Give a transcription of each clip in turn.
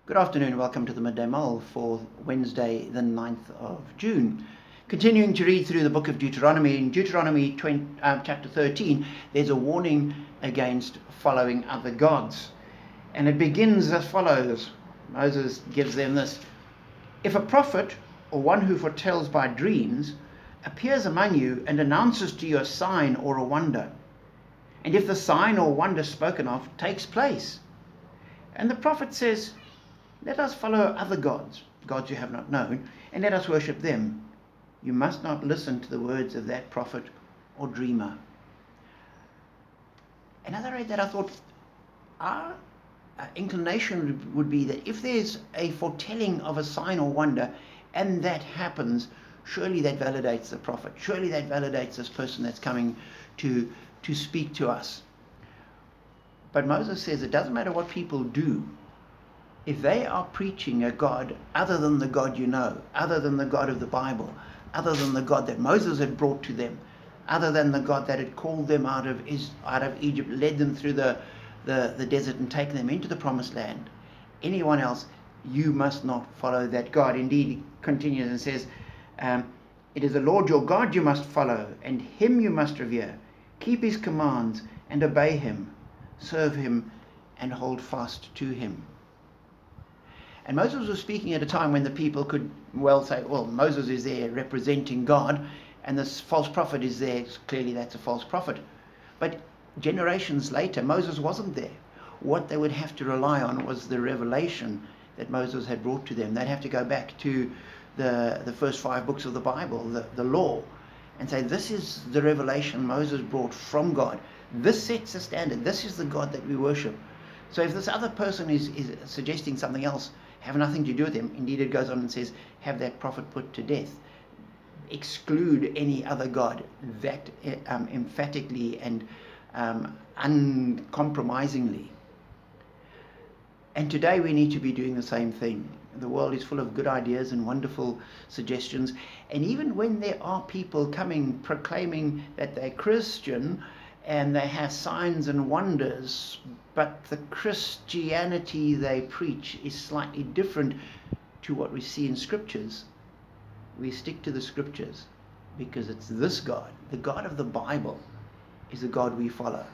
Good afternoon, welcome to the Midday Mull for Wednesday the 9th of June. Continuing to read through the book of Deuteronomy. In Deuteronomy chapter 13, there's a warning against following other gods. And it begins as follows. Moses gives them this. If a prophet or one who foretells by dreams appears among you and announces to you a sign or a wonder, and if the sign or wonder spoken of takes place, and the prophet says, let us follow other gods you have not known, and let us worship them, you must not listen to the words of that prophet or dreamer. And as I read that, I thought, our inclination would be that if there's a foretelling of a sign or wonder, and that happens, surely that validates the prophet. Surely that validates this person that's coming to speak to us. But Moses says it doesn't matter what people do. If they are preaching a God other than the God you know, other than the God of the Bible, other than the God that Moses had brought to them, other than the God that had called them out of Egypt, led them through the desert and taken them into the promised land, anyone else, you must not follow that God. Indeed, he continues and says, it is the Lord your God you must follow, and him you must revere. Keep his commands and obey him. Serve him and hold fast to him. And Moses was speaking at a time when the people could well say, well, Moses is there representing God, and this false prophet is there. Clearly that's a false prophet. But generations later, Moses wasn't there. What they would have to rely on was the revelation that Moses had brought to them. They'd have to go back to the first 5 books of the Bible, the law, and say, this is the revelation Moses brought from God. This sets the standard. This is the God that we worship. So if this other person is suggesting something else, have nothing to do with him. Indeed, it goes on and says, have that prophet put to death. Exclude any other God that emphatically and uncompromisingly. And today we need to be doing the same thing. The world is full of good ideas and wonderful suggestions. And even when there are people coming proclaiming that they're Christian and they have signs and wonders, but the Christianity they preach is slightly different to what we see in scriptures, we stick to the scriptures, because it's this God, the God of the Bible, is the God we follow.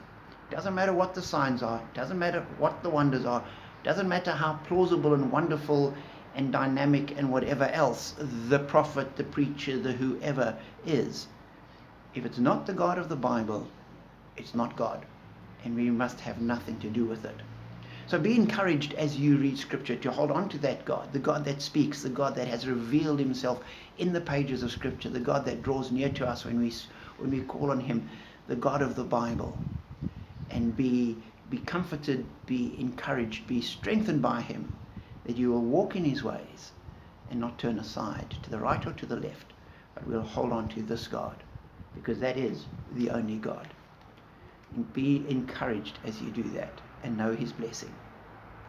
Doesn't matter what the signs are, doesn't matter what the wonders are, doesn't matter how plausible and wonderful and dynamic and whatever else the prophet, the preacher, the whoever is. If it's not the God of the Bible, it's not God, and we must have nothing to do with it. So be encouraged as you read scripture to hold on to that God, the God that speaks, the God that has revealed himself in the pages of scripture, the God that draws near to us when we call on him, the God of the Bible. And be comforted, be encouraged, be strengthened by him, that you will walk in his ways and not turn aside to the right or to the left, but we'll hold on to this God, because that is the only God. And be encouraged as you do that, and know his blessing.